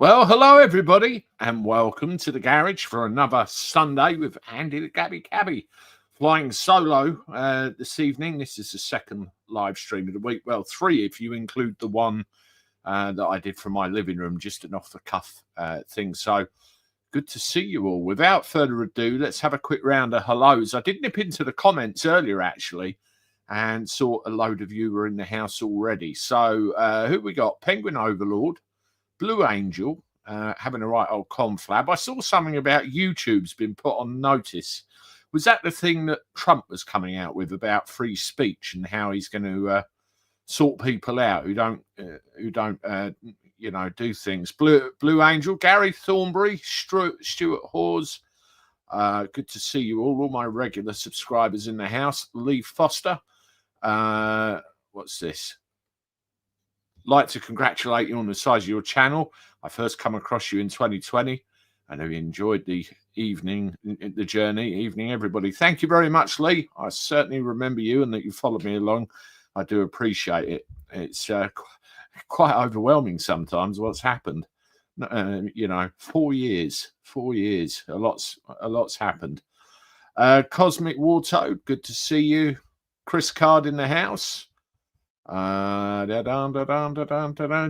Well, hello everybody, and welcome to the garage for another Sunday with Andy the Gabby Cabby. Flying solo this evening. This is the second live stream of the week. Well, three if you include the one that I did from my living room, just an off-the-cuff thing. So good to see you all. Without further ado, let's have a quick round of hellos. I did nip into the comments earlier, actually, and saw a load of you were in the house already. So who we got? Penguin Overlord, Blue Angel, having a right old conflab. I saw something about YouTube's been put on notice. Was that the thing that Trump was coming out with about free speech and how he's going to sort people out who don't do things? Blue Angel, Gary Thornbury, Stuart Hawes. Good to see you all my regular subscribers in the house. Lee Foster. What's this? Like to congratulate you on the size of your channel. I first come across you in 2020 and have enjoyed the journey. Everybody. Thank you very much, Lee. I certainly remember you and that you followed me along. I do appreciate it. It's quite overwhelming sometimes what's happened. 4 years. A lot's happened. Cosmic Wartoad, good to see you. Chris Card in the house.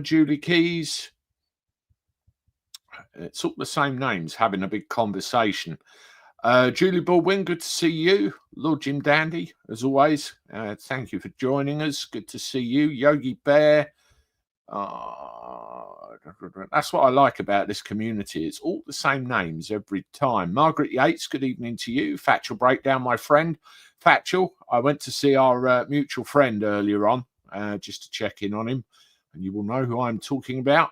Julie Keys. It's all the same names having a big conversation. Julie Baldwin, good to see you. Lord Jim Dandy, as always. Thank you for joining us. Good to see you. Yogi Bear. That's what I like about this community. It's all the same names every time. Margaret Yates, good evening to you. Factual Breakdown, my friend. Factual, I went to see our mutual friend earlier on. Just to check in on him, and you will know who I'm talking about.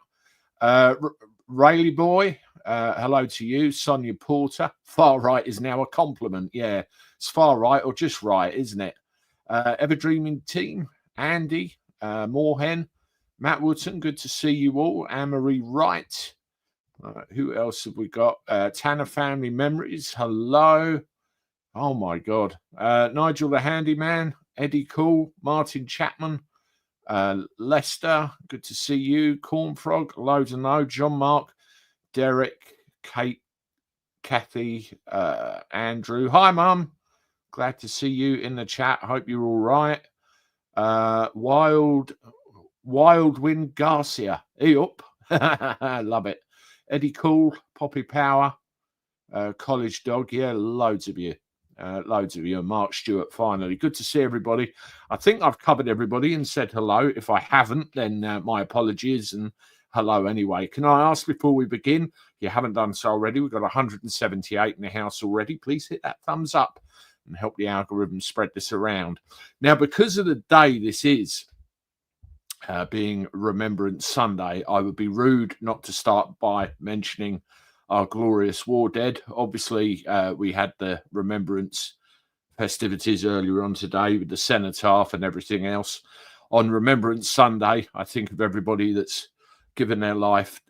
Rayleigh Boy, hello to you. Sonia Porter, far right is now a compliment. Yeah, it's far right or just right, isn't it? Ever Dreaming Team, Andy, Moorhen, Matt Woodson, good to see you all. Anne-Marie Wright, who else have we got? Tanner Family Memories, hello. Oh my God. Nigel the Handyman, Eddie Cool, Martin Chapman, Lester, good to see you. Cornfrog, loads and loads. John Mark, Derek, Kate, Kathy, Andrew. Hi, Mum. Glad to see you in the chat. Hope you're all right. Wild Wind Garcia. Up. Love it. Eddie Cool, Poppy Power, College Dog. Yeah, loads of you. And Mark Stewart, finally. Good to see everybody. I think I've covered everybody and said hello. If I haven't, then my apologies and hello anyway. Can I ask before we begin, if you haven't done so already, we've got 178 in the house already. Please hit that thumbs up and help the algorithm spread this around. Now, because of the day this is, being Remembrance Sunday, I would be rude not to start by mentioning our glorious war dead. Obviously, we had the remembrance festivities earlier on today with the cenotaph and everything else. On Remembrance Sunday, I think of everybody that's given their life,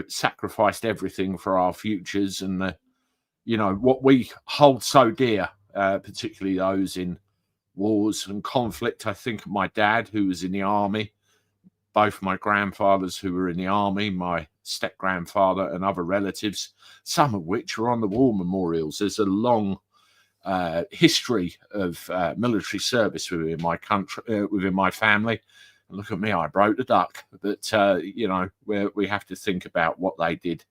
sacrificed everything for our futures and what we hold so dear, particularly those in wars and conflict. I think of my dad, who was in the army, both my grandfathers who were in the army, my step-grandfather and other relatives, some of which are on the war memorials. There's a long history of military service within my country, within my family. And look at me, I broke the duck. But, we have to think about what they did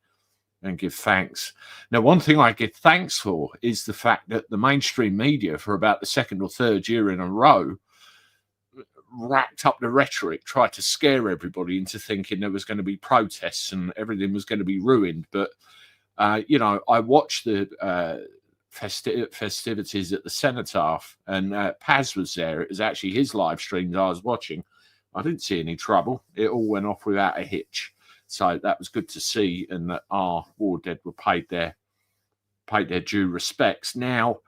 and give thanks. Now, one thing I give thanks for is the fact that the mainstream media, for about the second or third year in a row, racked up the rhetoric, tried to scare everybody into thinking there was going to be protests and everything was going to be ruined. But, I watched the festivities at the cenotaph, and Paz was there. It was actually his live stream that I was watching. I didn't see any trouble. It all went off without a hitch. So that was good to see, and that our war dead were paid their due respects. Now,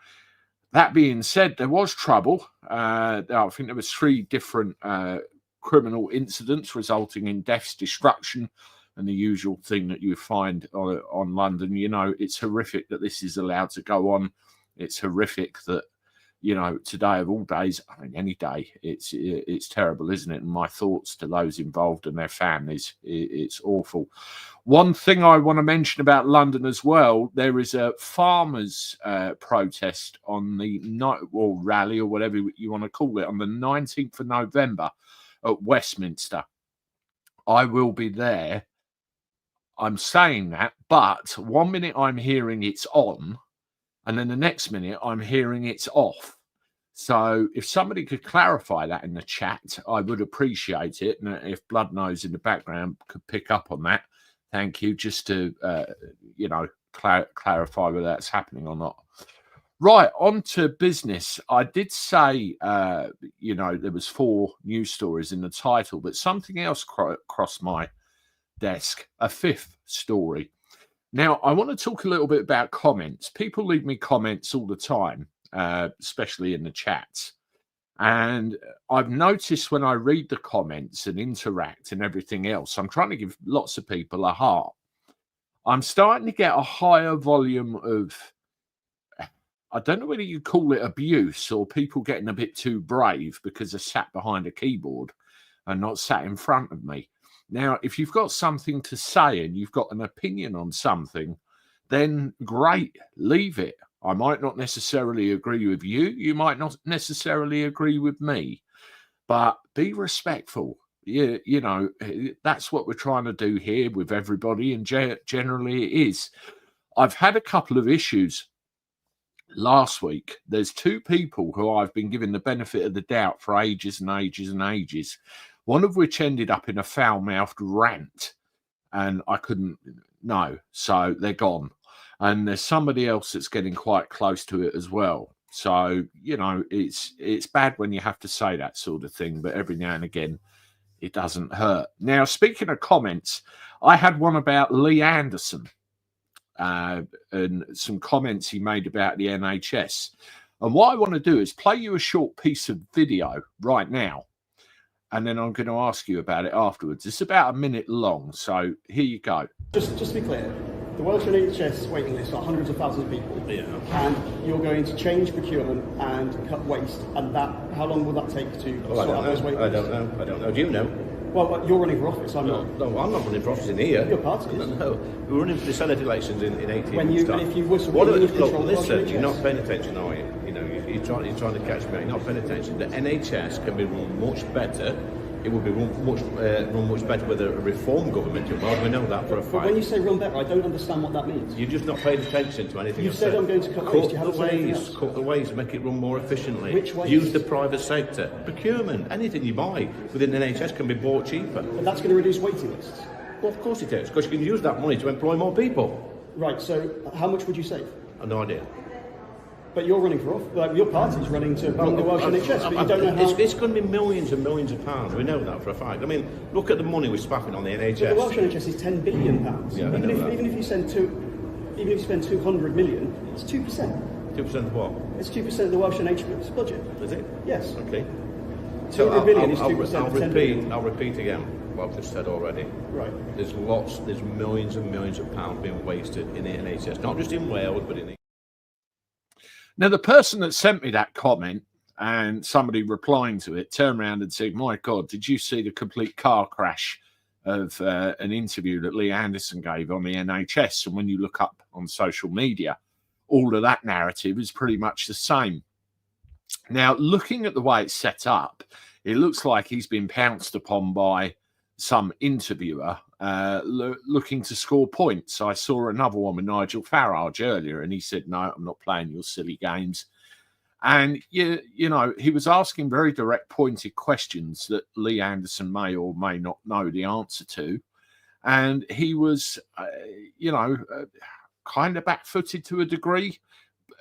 that being said, there was trouble. I think there was 3 different criminal incidents resulting in deaths, destruction, and the usual thing that you find on London. It's horrific that this is allowed to go on. It's horrific that, today of all days, I mean, any day, it's terrible, isn't it? And my thoughts to those involved and their families. It's awful. One thing I want to mention about London as well, there is a farmers' protest on the night, or rally, or whatever you want to call it, on the 19th of November at Westminster. I will be there. I'm saying that, but 1 minute I'm hearing it's on, and then the next minute I'm hearing it's off. So if somebody could clarify that in the chat, I would appreciate it. And if Blood Nose in the background could pick up on that, thank you, just to, clarify whether that's happening or not. Right, on to business. I did say, there was 4 news stories in the title, but something else crossed my desk, a 5th story. Now, I want to talk a little bit about comments. People leave me comments all the time, especially in the chats. And I've noticed when I read the comments and interact and everything else, I'm trying to give lots of people a heart. I'm starting to get a higher volume of, I don't know whether you call it abuse or people getting a bit too brave because they're sat behind a keyboard and not sat in front of me. Now, if you've got something to say and you've got an opinion on something, then great, leave it. I might not necessarily agree with you. You might not necessarily agree with me, but be respectful. That's what we're trying to do here with everybody, and generally it is. I've had a couple of issues last week. There's 2 people who I've been given the benefit of the doubt for ages and ages and ages, one of which ended up in a foul-mouthed rant, and I couldn't know, so they're gone. And there's somebody else that's getting quite close to it as well. So, it's bad when you have to say that sort of thing, but every now and again, it doesn't hurt. Now, speaking of comments, I had one about Lee Anderson and some comments he made about the NHS. And what I want to do is play you a short piece of video right now, and then I'm going to ask you about it afterwards. It's about a minute long, so here you go. Just to be clear, the Welsh NHS waiting list are hundreds of thousands of people, and you're going to change procurement and cut waste, and how long will that take to sort out those wait lists? I don't know. Do you know? Well, you're running for office, I'm not. No, I'm not running for office in here. Your party is. No, we're running for the Senate elections in 18 months' time. If you were to listen, you're not paying attention, are you? You're trying to catch me. You're not paying attention. The NHS can be run much better. It would be run much better with a reform government involved. We know that for a fact. But when you say run better, I don't understand what that means. You're just not paying attention to anything. You've said I'm going to cut waste. You haven't said anything else. Cut the waste, make it run more efficiently. Which waste? Use the private sector. Procurement, anything you buy within the NHS can be bought cheaper. But that's going to reduce waiting lists. Well, of course it is, because you can use that money to employ more people. Right, so how much would you save? I have no idea. But you're running for office. Your party's running to run the Welsh NHS, but you don't know how. It's going to be millions and millions of pounds. We know that for a fact. I mean, look at the money we're spaffing on the NHS. But the Welsh NHS is £10 billion. Yeah, even if you spend 200 million, it's 2%. 2% of what? It's 2% of the Welsh NHS budget. Is it? Yes. Okay. 200 billion is 2% of 10 billion. I'll repeat again what I've just said already. Right. There's millions and millions of pounds being wasted in the NHS, not just in Wales, but in. Now, the person that sent me that comment and somebody replying to it turned around and said, my God, did you see the complete car crash of an interview that Lee Anderson gave on the NHS? And when you look up on social media, all of that narrative is pretty much the same. Now, looking at the way it's set up, it looks like he's been pounced upon by some interviewer looking to score points. I saw another one with Nigel Farage earlier, and he said, no, I'm not playing your silly games. And, he was asking very direct, pointed questions that Lee Anderson may or may not know the answer to. And he was, kind of back-footed to a degree.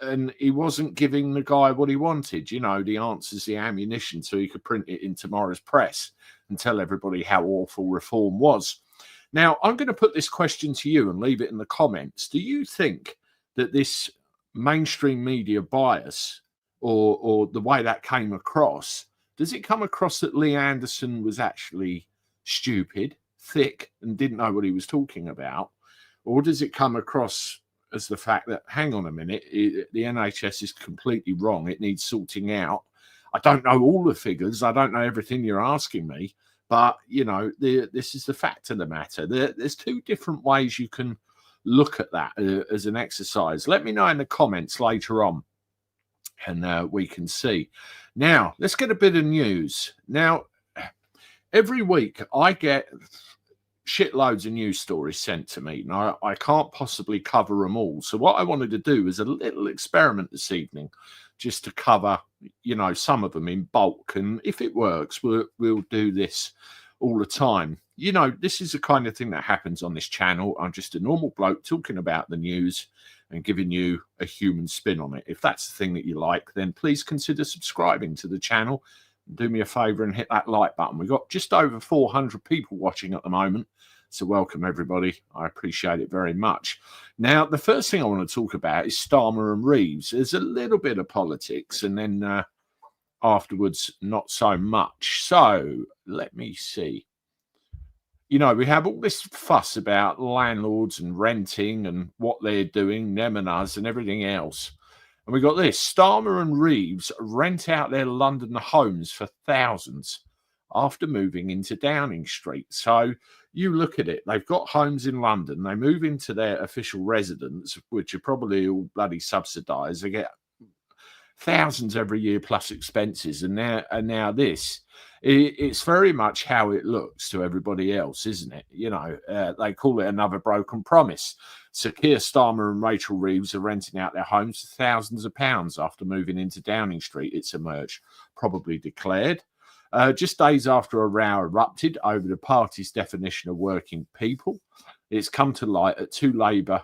And he wasn't giving the guy what he wanted, the answers, the ammunition, so he could print it in tomorrow's press and tell everybody how awful reform was. Now, I'm going to put this question to you and leave it in the comments. Do you think that this mainstream media bias or the way that came across, does it come across that Lee Anderson was actually stupid, thick, and didn't know what he was talking about? Or does it come across as the fact that, hang on a minute, the NHS is completely wrong. It needs sorting out. I don't know all the figures. I don't know everything you're asking me. But, this is the fact of the matter. There's two different ways you can look at that as an exercise. Let me know in the comments later on, and we can see. Now, let's get a bit of news. Now, every week I get shitloads of news stories sent to me. Now, I can't possibly cover them all. So what I wanted to do is a little experiment this evening, just to cover, some of them in bulk. And if it works, we'll do this all the time. This is the kind of thing that happens on this channel. I'm just a normal bloke talking about the news and giving you a human spin on it. If that's the thing that you like, then please consider subscribing to the channel. Do me a favor and hit that like button. We've got just over 400 people watching at the moment. So welcome, everybody. I appreciate it very much. Now, the first thing I want to talk about is Starmer and Reeves. There's a little bit of politics, and then afterwards, not so much. So let me see. We have all this fuss about landlords and renting and what they're doing, them and us and everything else. And we got this. Starmer and Reeves rent out their London homes for thousands after moving into Downing Street. So you look at it, they've got homes in London, they move into their official residence, which are probably all bloody subsidised. They get thousands every year plus expenses, and now this. It's very much how it looks to everybody else, isn't it? They call it another broken promise. So Keir Starmer and Rachel Reeves are renting out their homes for thousands of pounds after moving into Downing Street, it's emerged, probably declared. Just days after a row erupted over the party's definition of working people, it's come to light that two Labour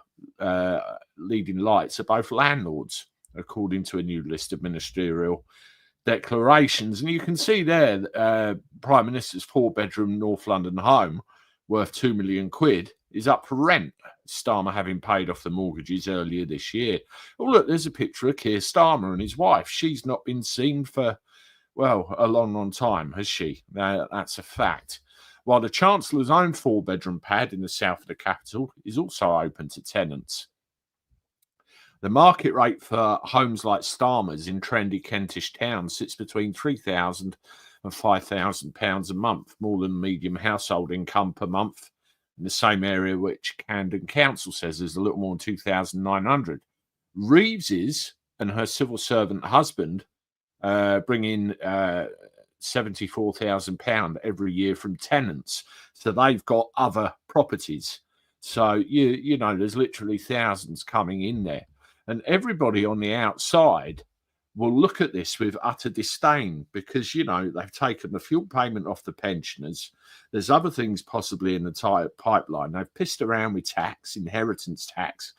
leading lights are both landlords, according to a new list of ministerial declarations. And you can see there, Prime Minister's 4-bedroom North London home worth £2 million is up for rent, Starmer having paid off the mortgages earlier this year. Oh, look, there's a picture of Keir Starmer and his wife. She's not been seen for, well, a long, long time, has she? That's a fact. While the Chancellor's own 4-bedroom pad in the south of the capital is also open to tenants. The market rate for homes like Starmer's in trendy Kentish towns sits between £3,000 and £5,000 a month, more than medium household income per month in the same area, which Camden Council says is a little more than £2,900. Reeves's and her civil servant husband bring in £74,000 every year from tenants. So they've got other properties. So, there's literally thousands coming in there. And everybody on the outside will look at this with utter disdain because, they've taken the fuel payment off the pensioners. There's other things possibly in the pipeline. They've pissed around with tax, inheritance tax,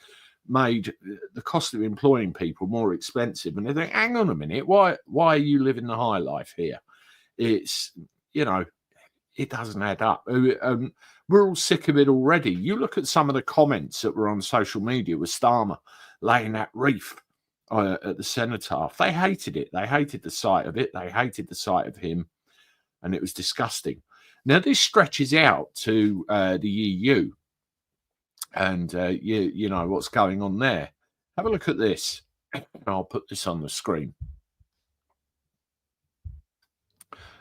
made the cost of employing people more expensive. And they think, hang on a minute, why are you living the high life here? It's, it doesn't add up. We're all sick of it already. You look at some of the comments that were on social media with Starmer laying that wreath at the cenotaph. They hated it. They hated the sight of it. They hated the sight of him. And it was disgusting. Now, this stretches out to the EU. And, you know what's going on there. Have a look at this. I'll put this on the screen.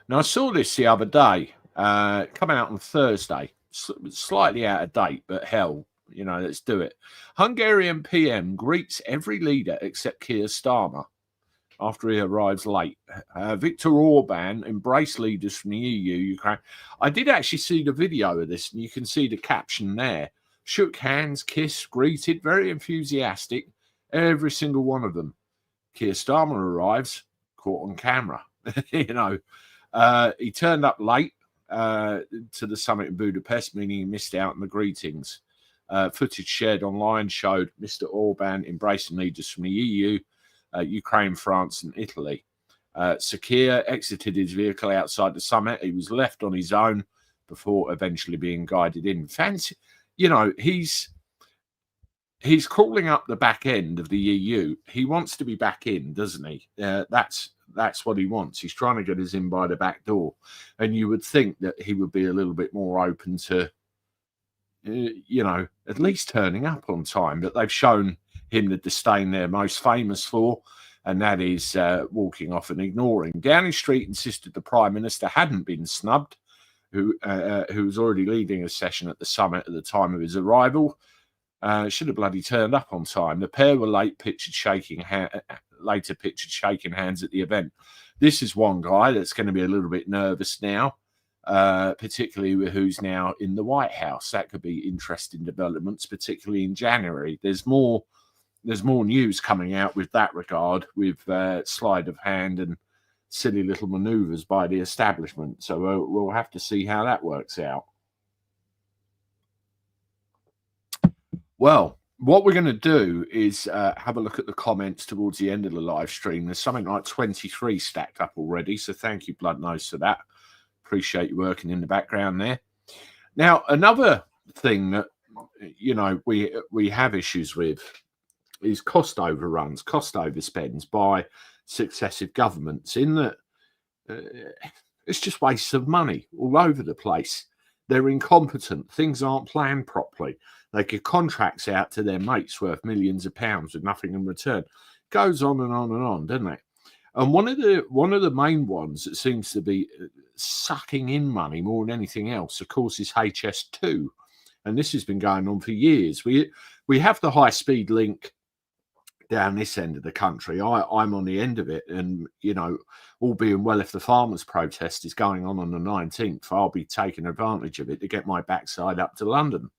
Now, I saw this the other day, come out on Thursday, slightly out of date, but hell, let's do it. Hungarian PM greets every leader except Keir Starmer after he arrives late. Viktor Orban embraced leaders from the EU, Ukraine. I did actually see the video of this, and you can see the caption there. Shook hands, kissed, greeted, very enthusiastic, every single one of them. Keir Starmer arrives, caught on camera. He turned up late to the summit in Budapest, meaning he missed out on the greetings. Footage shared online showed Mr. Orban embracing leaders from the EU, Ukraine, France, and Italy. Keir exited his vehicle outside the summit. He was left on his own before eventually being guided in. Fancy, he's crawling up the back end of the EU. He wants to be back in, doesn't he? That's what he wants. He's trying to get us in by the back door. And you would think that he would be a little bit more open to, at least turning up on time. But they've shown him the disdain they're most famous for, and that is walking off and ignoring. Downing Street insisted the Prime Minister hadn't been snubbed, who was already leading a session at the summit at the time of his arrival. Should have bloody turned up on time. The pair were later pictured shaking hands at the event. This is one guy that's going to be a little bit nervous now, particularly with who's now in the White House. That could be interesting developments, particularly in January. There's more news coming out with that regard, with sleight of hand and silly little manoeuvres by the establishment. So we'll have to see how that works out. Well, what we're going to do is have a look at the comments towards the end of the live stream. There's something like 23 stacked up already, so thank you, Bloodnose, for that. Appreciate you working in the background there. Now, another thing that, you know, we have issues with is cost overruns, cost overspends by successive governments, in that it's just wastes of money all over the place. They're incompetent. Things aren't planned properly. They give contracts out to their mates worth millions of pounds with nothing in return. Goes on and on and on, doesn't it? And one of the main ones that seems to be sucking in money more than anything else, of course, is HS2. And this has been going on for years. We have the high-speed link down this end of the country. I'm on the end of it, and, you know, all being well, if the farmers' protest is going on the 19th, I'll be taking advantage of it to get my backside up to London.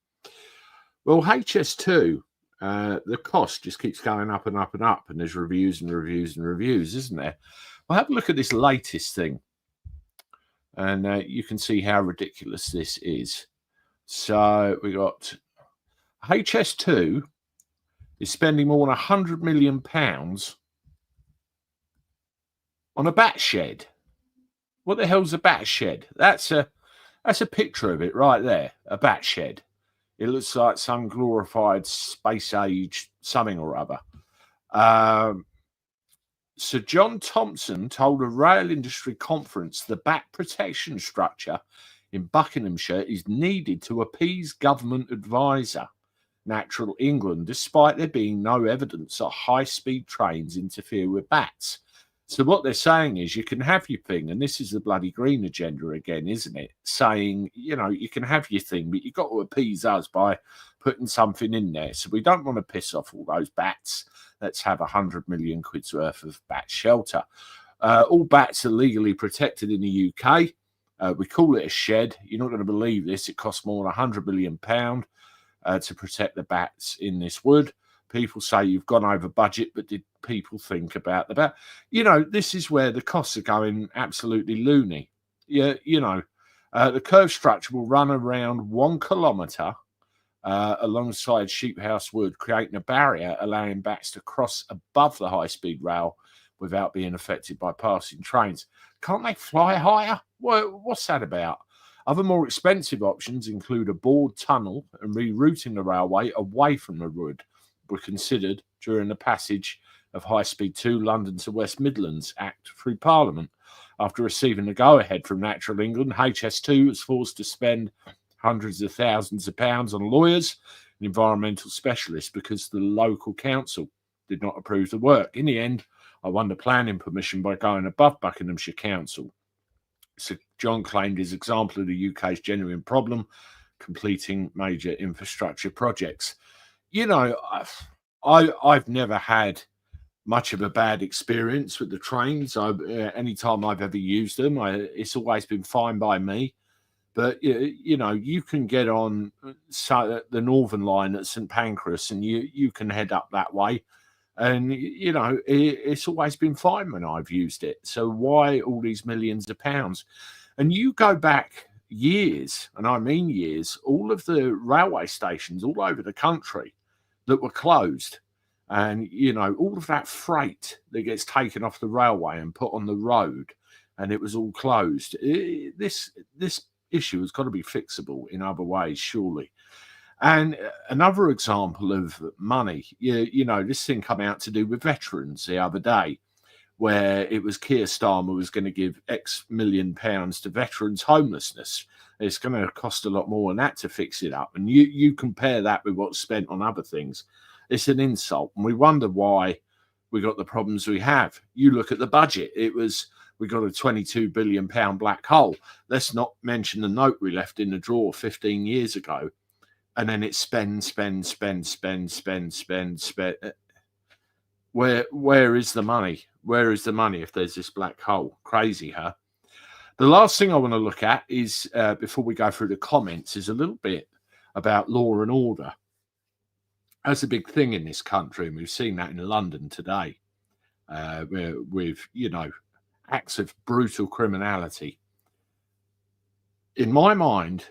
Well, HS2, the cost just keeps going up and up and up, and there's reviews and reviews and reviews, isn't there? Well, have a look at this latest thing, and you can see how ridiculous this is. So we got HS2 is spending more than £100 million on a bat shed. What the hell's a bat shed? That's a picture of it right there, a bat shed. It looks like some glorified space age something or other. Sir John Thompson told a rail industry conference the bat protection structure in Buckinghamshire is needed to appease government advisor Natural England, despite there being no evidence that high-speed trains interfere with bats. So what they're saying is you can have your thing, and this is the bloody green agenda again, isn't it? Saying, you know, you can have your thing, but you've got to appease us by putting something in there. So we don't want to piss off all those bats. Let's have 100 million quid's worth of bat shelter. All bats are legally protected in the UK. We call it a shed. You're not going to believe this. It costs more than £100 million to protect the bats in this wood. People say you've gone over budget, but did people think about the bat? You know, this is where the costs are going absolutely loony. Yeah, you know, the curved structure will run around 1 kilometre alongside Sheep House Wood, creating a barrier allowing bats to cross above the high-speed rail without being affected by passing trains. Can't they fly higher? What's that about? Other more expensive options include a bored tunnel and rerouting the railway away from the wood were considered during the passage of High Speed 2 London to West Midlands Act through Parliament. After receiving the go-ahead from Natural England, HS2 was forced to spend hundreds of thousands of pounds on lawyers and environmental specialists because the local council did not approve the work. In the end, I won the planning permission by going above Buckinghamshire Council. Sir John claimed his example of the UK's genuine problem, completing major infrastructure projects. You know, I've never had much of a bad experience with the trains. Anytime I've ever used them, it's always been fine by me. But, you know, you can get on the Northern Line at St Pancras and you can head up that way. And, you know, it's always been fine when I've used it. So why all these millions of pounds? And you go back years, and I mean years, all of the railway stations all over the country that were closed. And, you know, all of that freight that gets taken off the railway and put on the road, and it was all closed. This issue has got to be fixable in other ways, surely. And another example of money, you know, this thing come out to do with veterans the other day, where it was Keir Starmer was going to give X million pounds to veterans' homelessness. It's going to cost a lot more than that to fix it up. And you compare that with what's spent on other things. It's an insult, and we wonder why we got the problems we have. You look at the budget; we got a £22 billion black hole. Let's not mention the note we left in the drawer 15 years ago, and then it spend. Where is the money? Where is the money if there's this black hole? Crazy, huh? The last thing I want to look at is, before we go through the comments, is a little bit about law and order. That's a big thing in this country, and we've seen that in London today, with, acts of brutal criminality. In my mind,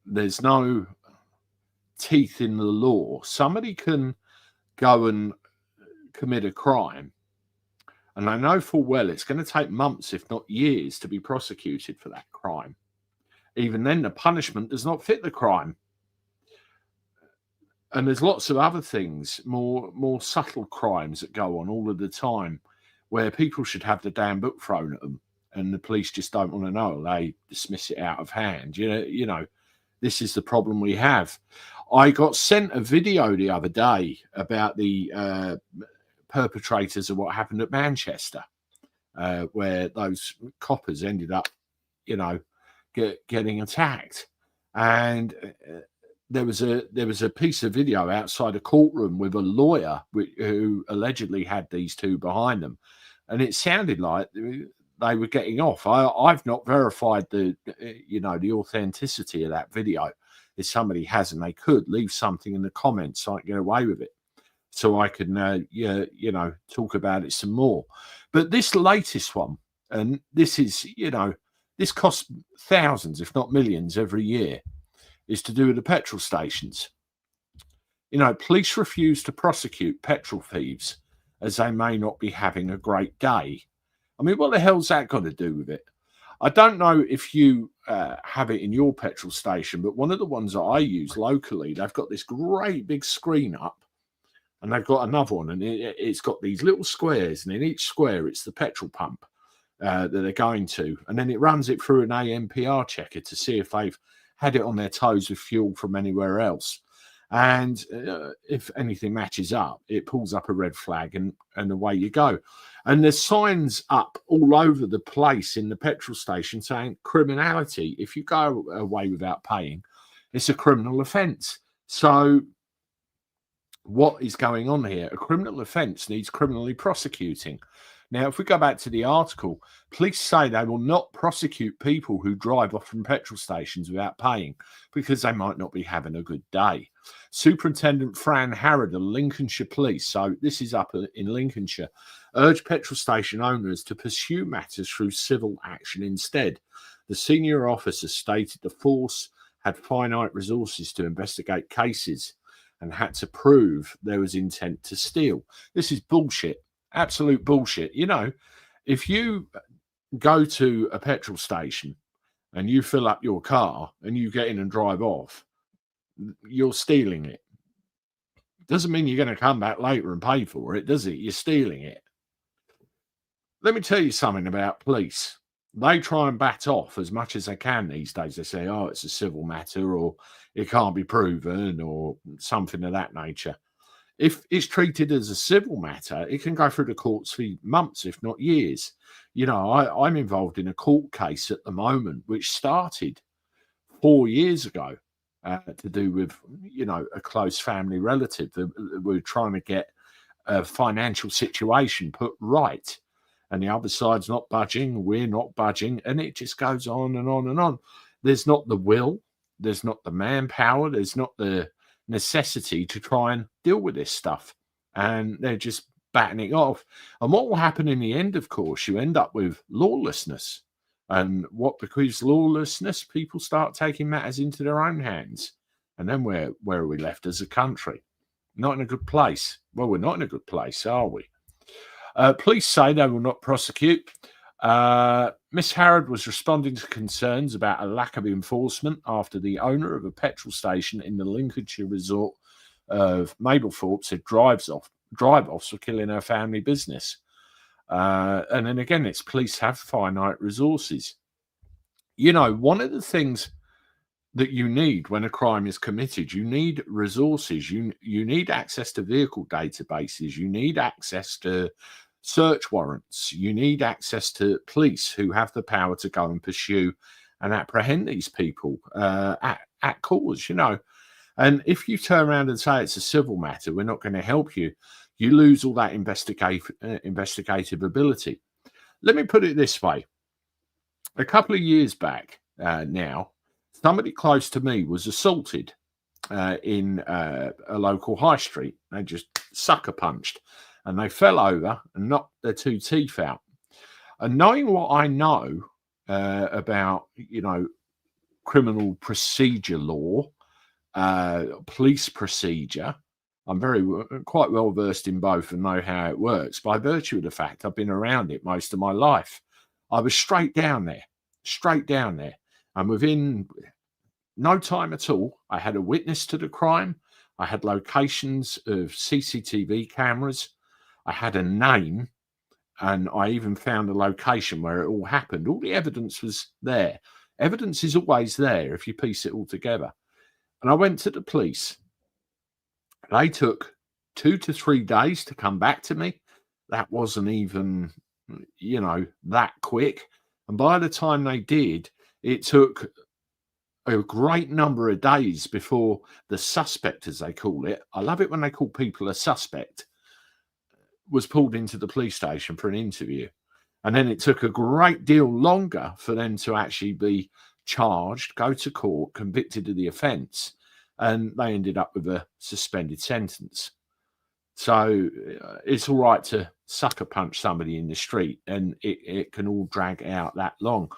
there's no teeth in the law. Somebody can go and commit a crime, and I know full well it's going to take months, if not years, to be prosecuted for that crime. Even then, the punishment does not fit the crime. And there's lots of other things, more subtle crimes that go on all of the time, where people should have the damn book thrown at them, and the police just don't want to know. They dismiss it out of hand. This is the problem we have. I got sent a video the other day about the perpetrators of what happened at Manchester, where those coppers ended up, getting attacked. And there was a piece of video outside a courtroom with a lawyer who allegedly had these two behind them, and it sounded like they were getting off. I've not verified the authenticity of that video. If somebody hasn't, they could leave something in the comments so I can get away with it, so I can talk about it some more. But this latest one, and this is this costs thousands, if not millions, every year, is to do with the petrol stations. Police refuse to prosecute petrol thieves as they may not be having a great day. I mean, what the hell's that got to do with it? I don't know if you have it in your petrol station, but one of the ones that I use locally, they've got this great big screen up, and they've got another one, and it's got these little squares, and in each square it's the petrol pump that they're going to, and then it runs it through an ANPR checker to see if they've had it on their toes with fuel from anywhere else. And if anything matches up, it pulls up a red flag, and away you go. And there's signs up all over the place in the petrol station saying criminality. If you go away without paying, it's a criminal offence. So what is going on here? A criminal offence needs criminally prosecuting. Now, if we go back to the article, police say they will not prosecute people who drive off from petrol stations without paying because they might not be having a good day. Superintendent Fran Harrod of Lincolnshire Police, so this is up in Lincolnshire, urged petrol station owners to pursue matters through civil action instead. The senior officer stated the force had finite resources to investigate cases and had to prove there was intent to steal. This is bullshit. Absolute bullshit. If you go to a petrol station and you fill up your car and you get in and drive off, you're stealing it. Doesn't mean you're going to come back later and pay for it, does it? You're stealing it. Let me tell you something about police. They try and bat off as much as they can these days. They say, oh, it's a civil matter, or it can't be proven, or something of that nature. If it's treated as a civil matter, it can go through the courts for months, if not years. I'm involved in a court case at the moment, which started 4 years ago, to do with, a close family relative. We're trying to get a financial situation put right, and the other side's not budging, we're not budging, and it just goes on and on and on. There's not the will, there's not the manpower, there's not the necessity to try and deal with this stuff, and they're just batting it off. And what will happen in the end, of course, you end up with lawlessness. And what becomes lawlessness? People start taking matters into their own hands, and then where are we left as a country? Not in a good place. Well, we're not in a good place, are we? Police say they will not prosecute. Miss Harrod was responding to concerns about a lack of enforcement after the owner of a petrol station in the Lincolnshire resort of Mablethorpe said drive-offs were killing her family business. And then again, it's police have finite resources. One of the things that you need when a crime is committed. You need resources. You need access to vehicle databases. You need access to search warrants. You need access to police who have the power to go and pursue and apprehend these people at cause, you know. And if you turn around and say it's a civil matter, we're not going to help you, you lose all that investigative ability. Let me put it this way. A couple of years back now, somebody close to me was assaulted in a local high street. They just sucker punched and they fell over and knocked their 2 teeth out. And knowing what I know about, you know, criminal procedure law, police procedure, I'm quite well versed in both and know how it works by virtue of the fact I've been around it most of my life. I was straight down there. And within no time at all, I had a witness to the crime. I had locations of CCTV cameras. I had a name, and I even found a location where it all happened. All the evidence was there. Evidence is always there if you piece it all together. And I went to the police. They took 2 to 3 days to come back to me. That wasn't even, you know, that quick. And by the time they did, it took a great number of days before the suspect, as they call it, I love it when they call people a suspect, was pulled into the police station for an interview. And then it took a great deal longer for them to actually be charged, go to court, convicted of the offence, and they ended up with a suspended sentence. So it's all right to sucker punch somebody in the street, and it can all drag out that long.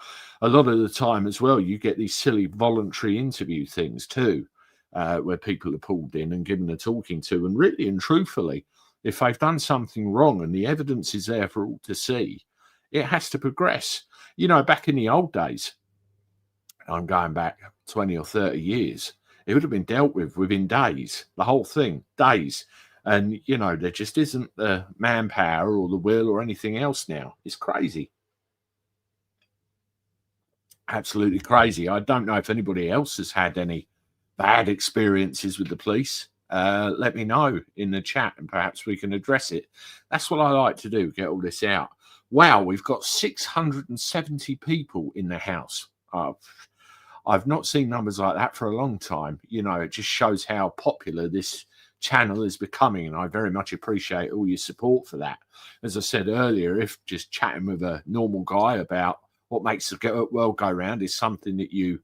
A lot of the time as well, you get these silly voluntary interview things too, where people are pulled in and given a talking to. And really and truthfully, if they've done something wrong and the evidence is there for all to see, it has to progress. You know, back in the old days, I'm going back 20 or 30 years, it would have been dealt with within days, the whole thing, days. And, you know, there just isn't the manpower or the will or anything else now. It's crazy. Absolutely crazy. I don't know if anybody else has had any bad experiences with the police. Let me know in the chat and perhaps we can address it. That's what I like to do, get all this out. Wow, we've got 670 people in the house. I've not seen numbers like that for a long time. You know, it just shows how popular this channel is becoming, and I very much appreciate all your support for that. As I said earlier, if just chatting with a normal guy about what makes the world go round is something that you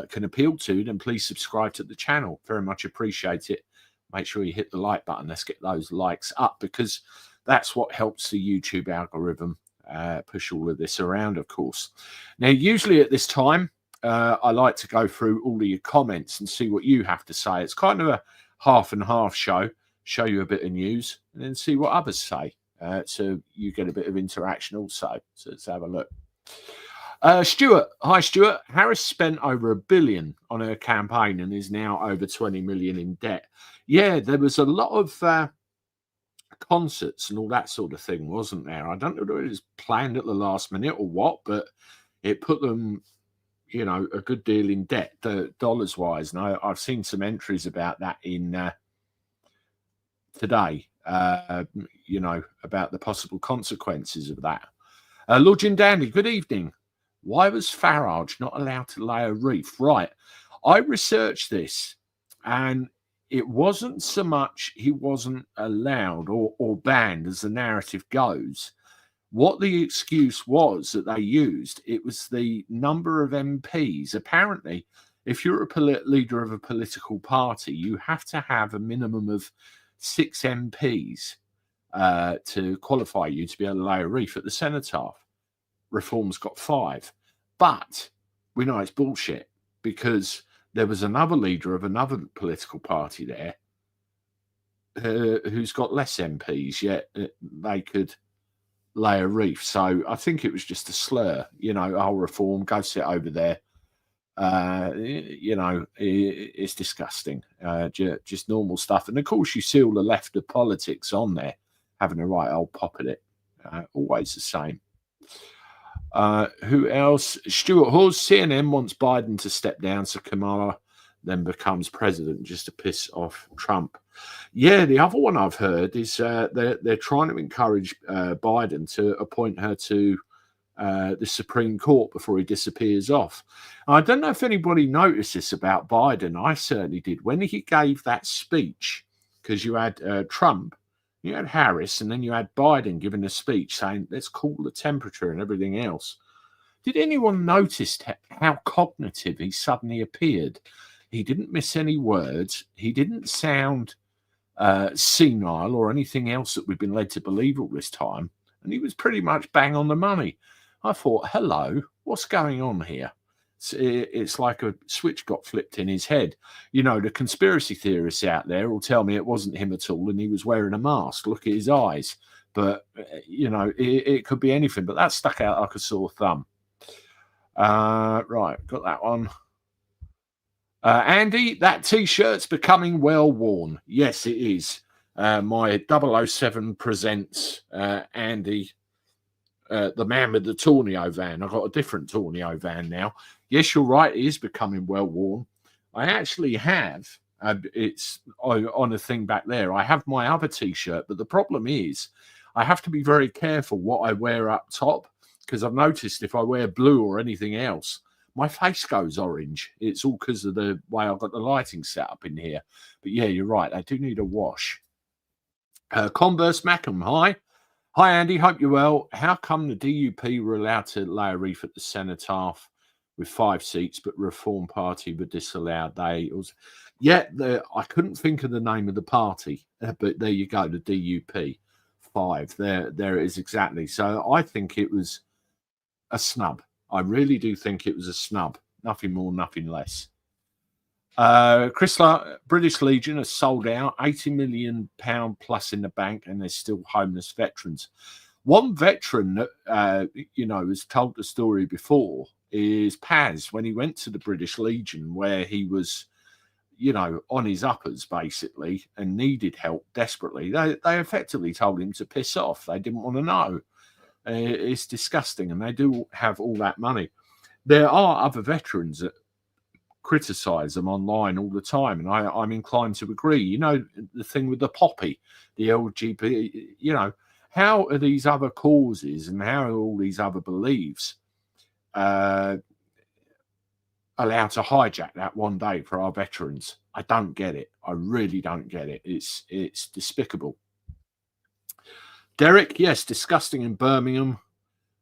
can appeal to, then please subscribe to the channel. Very much appreciate it. Make sure you hit the like button. Let's get those likes up, because that's what helps the YouTube algorithm push all of this around, of course. Now, usually at this time, I like to go through all of your comments and see what you have to say. It's kind of a half and half show you a bit of news and then see what others say, so you get a bit of interaction also. So let's have a look. Stuart, hi Stuart. Harris spent over $1 billion on her campaign and is now over 20 million in debt. Yeah, there was a lot of concerts and all that sort of thing, wasn't there? I don't know whether it was planned at the last minute or what, but it put them, you know, a good deal in debt, dollars wise. And I've seen some entries about that in today, you know, about the possible consequences of that. Lord Jim Dandy, good evening. Why was Farage not allowed to lay a wreath? Right. I researched this, and it wasn't so much he wasn't allowed or banned as the narrative goes. What the excuse was that they used, it was the number of MPs. Apparently, if you're a leader of a political party, you have to have a minimum of 6 MPs to qualify you to be able to lay a wreath at the cenotaph. Reform's got 5. But we know it's bullshit, because there was another leader of another political party there who's got less MPs, yet they could lay a wreath. So I think it was just a slur, you know, whole Reform, go sit over there. You know, it's disgusting, just normal stuff. And of course, you see all the left of politics on there having a right old pop at it. Always the same. Who else? Stuart Hawes, CNN wants Biden to step down so Kamala then becomes president just to piss off Trump. Yeah, the other one I've heard is they're trying to encourage Biden to appoint her to the Supreme Court before he disappears off. I don't know if anybody noticed this about Biden. I certainly did. When he gave that speech, because you had Trump, you had Harris, and then you had Biden giving a speech saying, let's cool the temperature and everything else. Did anyone notice how cognitive he suddenly appeared? He didn't miss any words. He didn't sound senile or anything else that we've been led to believe all this time. And he was pretty much bang on the money. I thought, hello, what's going on here? It's like a switch got flipped in his head. You know, the conspiracy theorists out there will tell me it wasn't him at all and he was wearing a mask. Look at his eyes. But, you know, it could be anything. But that stuck out like a sore thumb. Right, got that one. Andy, that T-shirt's becoming well worn. Yes, it is. My 007 presents Andy, the man with the Tornio van. I've got a different Tornio van now. Yes, you're right. It is becoming well worn. I actually have, it's on a thing back there. I have my other T-shirt, but the problem is I have to be very careful what I wear up top because I've noticed if I wear blue or anything else, my face goes orange. It's all because of the way I've got the lighting set up in here. But yeah, you're right. I do need a wash. Converse Mackham, hi. Hi, Andy. Hope you're well. How come the DUP were allowed to lay a wreath at the cenotaph with 5 seats, but Reform Party were disallowed? I couldn't think of the name of the party, but there you go, the DUP. 5. There it is exactly. So I think it was a snub. I really do think it was a snub. Nothing more, nothing less. Chrysler, British Legion has sold out, £80 million plus in the bank, and there's still homeless veterans. One veteran that, has told the story before is Paz, when he went to the British Legion, where he was, on his uppers, basically, and needed help desperately. They effectively told him to piss off. They didn't want to know. It's disgusting, and they do have all that money. There are other veterans that criticize them online all the time, and I'm inclined to agree. The thing with the poppy, the LGBT, how are these other causes and how are all these other beliefs allowed to hijack that one day for our veterans? I don't get it. I really don't get it. It's despicable. Derek, yes, disgusting in Birmingham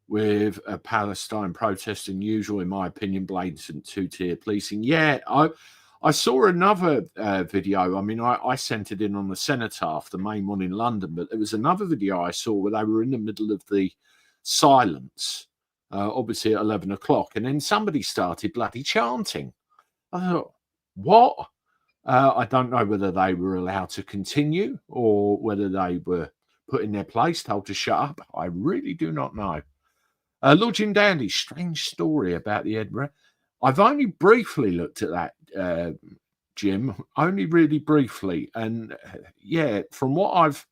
with a Palestine protest, unusual, in my opinion, blatant two-tier policing. Yeah, I saw another video. I mean, I sent it in on the Cenotaph, the main one in London, but there was another video I saw where they were in the middle of the silence, obviously at 11 o'clock, and then somebody started bloody chanting. I thought, what? I don't know whether they were allowed to continue or whether they were put in their place, told to shut up. I really do not know. Lord Jim Dandy, strange story about the Edinburgh. I've only briefly looked at that, Jim, only really briefly. And yeah, from what I've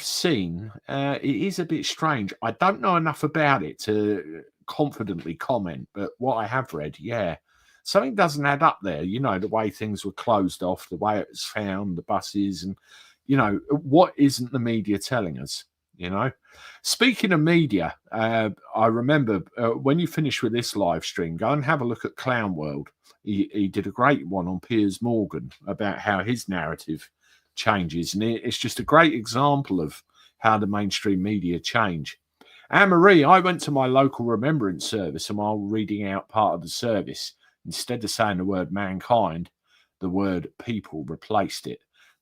seen, it is a bit strange. I don't know enough about it to confidently comment, but what I have read, yeah, something doesn't add up there. The way things were closed off, the way it was found, the buses, and what isn't the media telling us? Speaking of media, I remember when you finish with this live stream, go and have a look at Clown World. He did a great one on Piers Morgan about how his narrative changes, and it's just a great example of how the mainstream media change. Anne-Marie, I went to my local remembrance service, and while reading out part of the service, instead of saying the word mankind, the word people replaced it.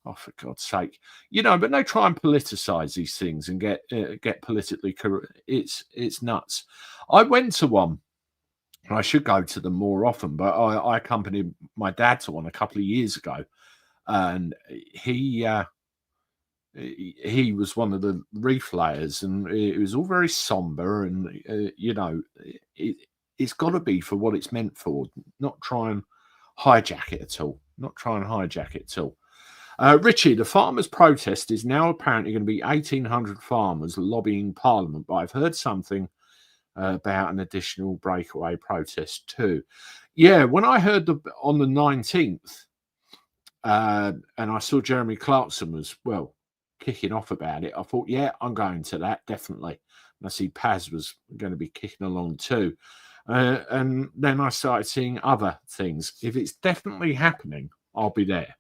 Oh, for God's sake. But they try and politicize these things and get politically correct. It's nuts. I went to one. I should go to them more often, but I accompanied my dad to one a couple of years ago. And he was one of the reef layers, and it was all very somber. And, it's got to be for what it's meant for, not try and hijack it at all. Richie, the farmers' protest is now apparently going to be 1,800 farmers lobbying Parliament, but I've heard something about an additional breakaway protest too. Yeah, when I heard on the 19th, and I saw Jeremy Clarkson was, well, kicking off about it, I thought, yeah, I'm going to that, definitely. And I see Paz was going to be kicking along too. And then I started seeing other things. If it's definitely happening, I'll be there.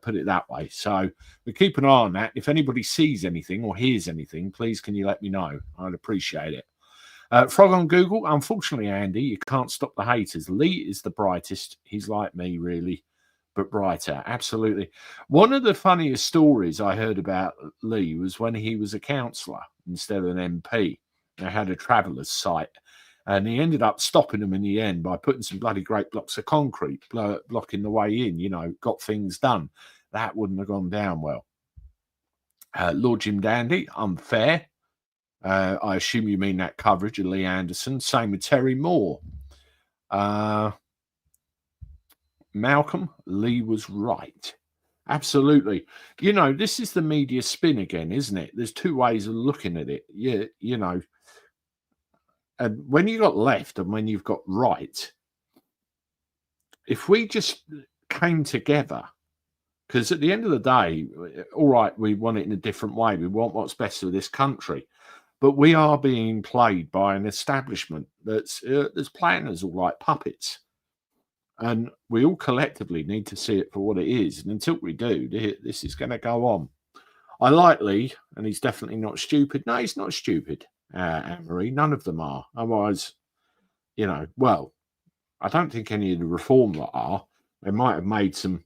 Put it that way. So we keep an eye on that. If anybody sees anything or hears anything, please can you let me know? I'd appreciate it. Frog on Google. Unfortunately, Andy, you can't stop the haters. Lee is the brightest. He's like me, really, but brighter. Absolutely. One of the funniest stories I heard about Lee was when he was a councillor instead of an MP. They had a traveller's site. And he ended up stopping them in the end by putting some bloody great blocks of concrete blocking the way in, got things done. That wouldn't have gone down well. Lord Jim Dandy, unfair. I assume you mean that coverage of Lee Anderson. Same with Terry Moore. Malcolm, Lee was right. Absolutely. This is the media spin again, isn't it? There's two ways of looking at it. Yeah, and when you got left and when you've got right, if we just came together, because at the end of the day, all right, we want it in a different way. We want what's best for this country. But we are being played by an establishment that's playing us all like puppets. And we all collectively need to see it for what it is. And until we do, this is going to go on. I like Lee, and he's definitely not stupid. No, he's not stupid. Anne-Marie, none of them are. Otherwise, well, I don't think any of the reform lot are. They might have made some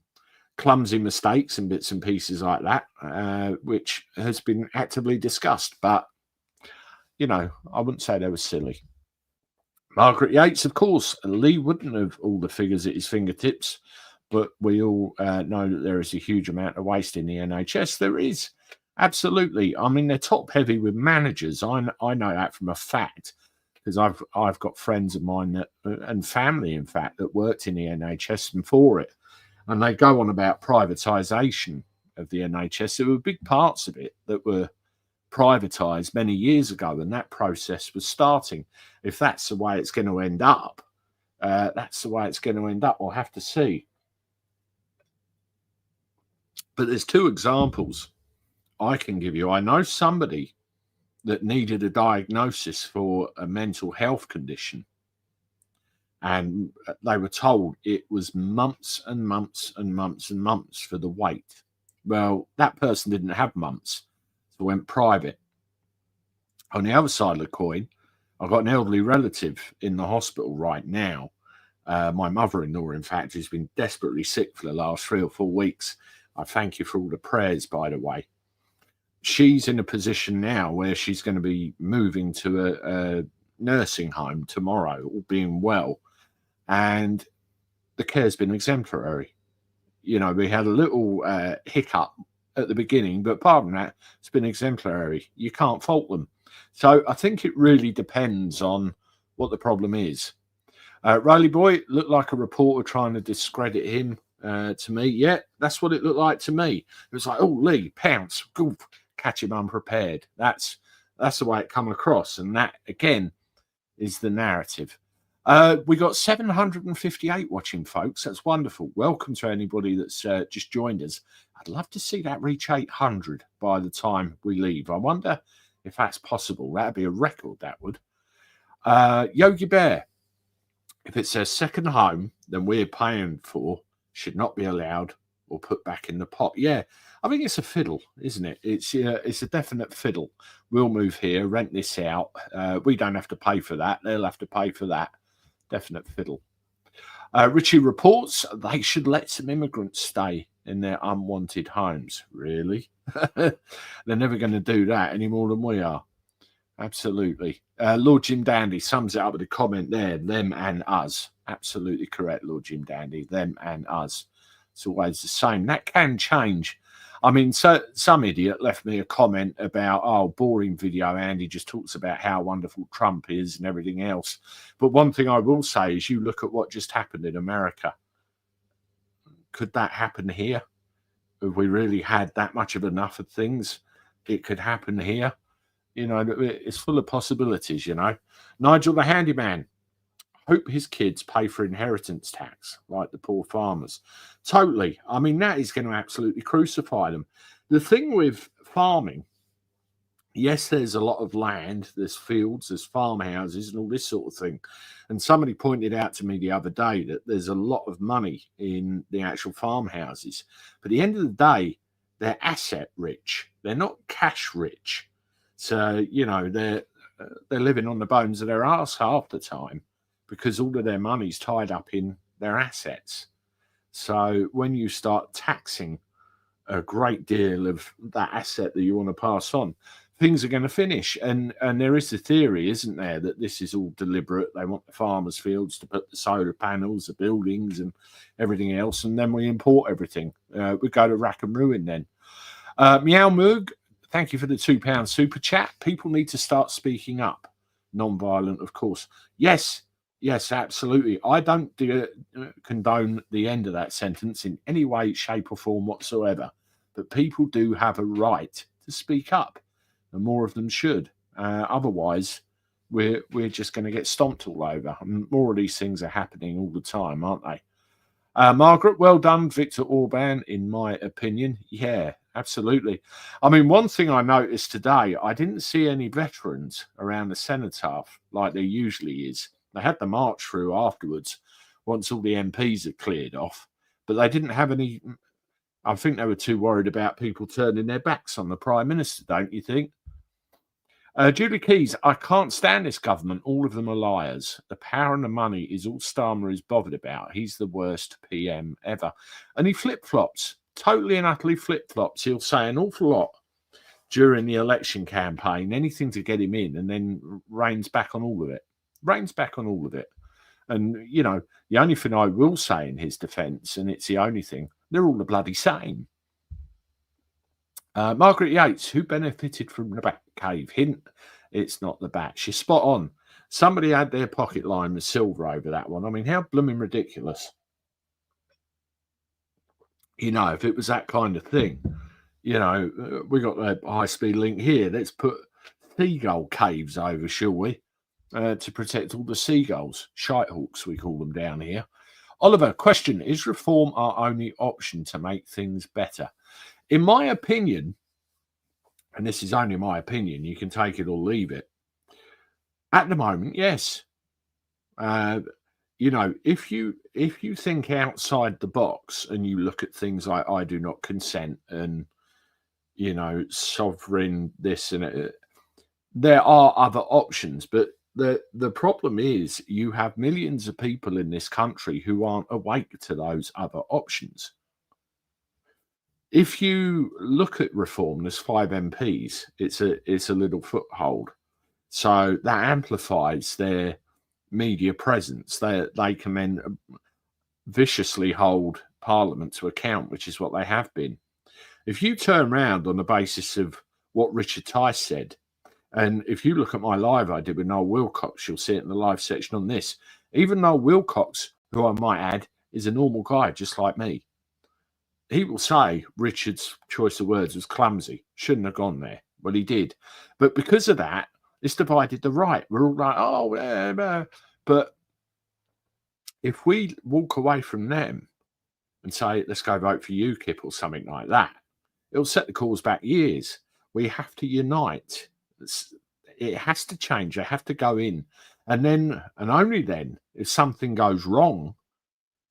clumsy mistakes and bits and pieces like that, which has been actively discussed. But, I wouldn't say they were silly. Margaret Yates, of course, Lee wouldn't have all the figures at his fingertips, but we all know that there is a huge amount of waste in the NHS. There is. Absolutely. I mean, they're top heavy with managers. I know that from a fact, because I've got friends of mine that and family, in fact, that worked in the NHS and for it. And they go on about privatisation of the NHS. There were big parts of it that were privatised many years ago, and that process was starting. If that's the way it's going to end up, that's the way it's going to end up. We'll have to see. But there's two examples I can give you. I know somebody that needed a diagnosis for a mental health condition, and they were told it was months and months and months and months for the wait. Well, that person didn't have months, so went private. On the other side of the coin, I've got an elderly relative in the hospital right now. My mother-in-law, in fact, has been desperately sick for the last 3 or 4 weeks. I thank you for all the prayers, by the way. She's in a position now where she's going to be moving to a nursing home tomorrow, all being well. And the care's been exemplary. We had a little hiccup at the beginning, but apart from that, it's been exemplary. You can't fault them. So I think it really depends on what the problem is. Riley Boy looked like a reporter trying to discredit him to me. Yeah, that's what it looked like to me. It was like, oh, Lee, pounce, goof, catch him unprepared. That's the way it come across. And that, again, is the narrative. We got 758 watching, folks. That's wonderful. Welcome to anybody that's just joined us. I'd love to see that reach 800 by the time we leave. I wonder if that's possible. That'd be a record, that would. Yogi Bear, if it's a second home, then we're paying for should not be allowed or put back in the pot. Yeah, I think it's a fiddle, isn't it? It's a definite fiddle. We'll move here, rent this out. We don't have to pay for that. They'll have to pay for that. Definite fiddle. Richie reports they should let some immigrants stay in their unwanted homes. Really? They're never going to do that any more than we are. Absolutely. Lord Jim Dandy sums it up with a comment there, them and us. Absolutely correct, Lord Jim Dandy, them and us. It's always the same. That can change. I mean, so some idiot left me a comment about, oh, boring video. Andy just talks about how wonderful Trump is and everything else. But one thing I will say is you look at what just happened in America. Could that happen here? Have we really had that much of enough of things? It could happen here. You know, it's full of possibilities, you know. Nigel the handyman. Hope his kids pay for inheritance tax like the poor farmers. Totally. I mean, that is going to absolutely crucify them. The thing with farming, yes, there's a lot of land, there's fields, there's farmhouses and all this sort of thing. And somebody pointed out to me the other day that there's a lot of money in the actual farmhouses. But at the end of the day, they're asset rich. They're not cash rich. So, you know, they're living on the bones of their arse half the time because all of their money's tied up in their assets. So when you start taxing a great deal of that asset that you want to pass on, things are going to finish. And there is the theory, isn't there, that this is all deliberate. They want the farmers' fields to put the solar panels, the buildings and everything else, and then we import everything. We go to rack and ruin then. Meow Moog, thank you for the £2 super chat. People need to start speaking up. Non-violent, of course. Yes, absolutely. I don't condone the end of that sentence in any way, shape or form whatsoever. But people do have a right to speak up, and more of them should. Otherwise, we're just going to get stomped all over. And more of these things are happening all the time, aren't they? Margaret, well done, Viktor Orban, in my opinion. Yeah, absolutely. I mean, one thing I noticed today, I didn't see any veterans around the cenotaph like there usually is. They had the march through afterwards once all the MPs had cleared off, but they didn't have any. I think they were too worried about people turning their backs on the Prime Minister, don't you think? Julie Keys, I can't stand this government. All of them are liars. The power and the money is all Starmer is bothered about. He's the worst PM ever. And he flip-flops, totally and utterly flip-flops. He'll say an awful lot during the election campaign, anything to get him in, and then reins back on all of it. And, you know, the only thing I will say in his defence, and it's the only thing, they're all the bloody same. Margaret Yates, who benefited from the Bat Cave? Hint, it's not the Bats. You're spot on. Somebody had their pocket line with silver over that one. I mean, how blooming ridiculous. You know, if it was that kind of thing, you know, we got the high-speed link here. Let's put seagull caves over, shall we? To protect all the seagulls. Shitehawks, we call them down here. Oliver, question, is reform our only option to make things better? In my opinion, and this is only my opinion, you can take it or leave it. At the moment, yes. You know, if you think outside the box and you look at things like I do not consent and, you know, sovereign this and it, there are other options, but the problem is you have millions of people in this country who aren't awake to those other options. If you look at reform, there's 5 MPs. It's a little foothold, so that amplifies their media presence. They can then viciously hold Parliament to account, which is what they have been. If you turn around on the basis of what Richard Tice said, and if you look at my live I did with Noel Wilcox, you'll see it in the live section on this. Even Noel Wilcox, who I might add, is a normal guy just like me. He will say Richard's choice of words was clumsy. Shouldn't have gone there. Well, he did. But because of that, it's divided the right. We're all like, oh, but if we walk away from them and say, let's go vote for UKIP or something like that, it'll set the cause back years. We have to unite. It has to change. They have to go in. And then, and only then, if something goes wrong,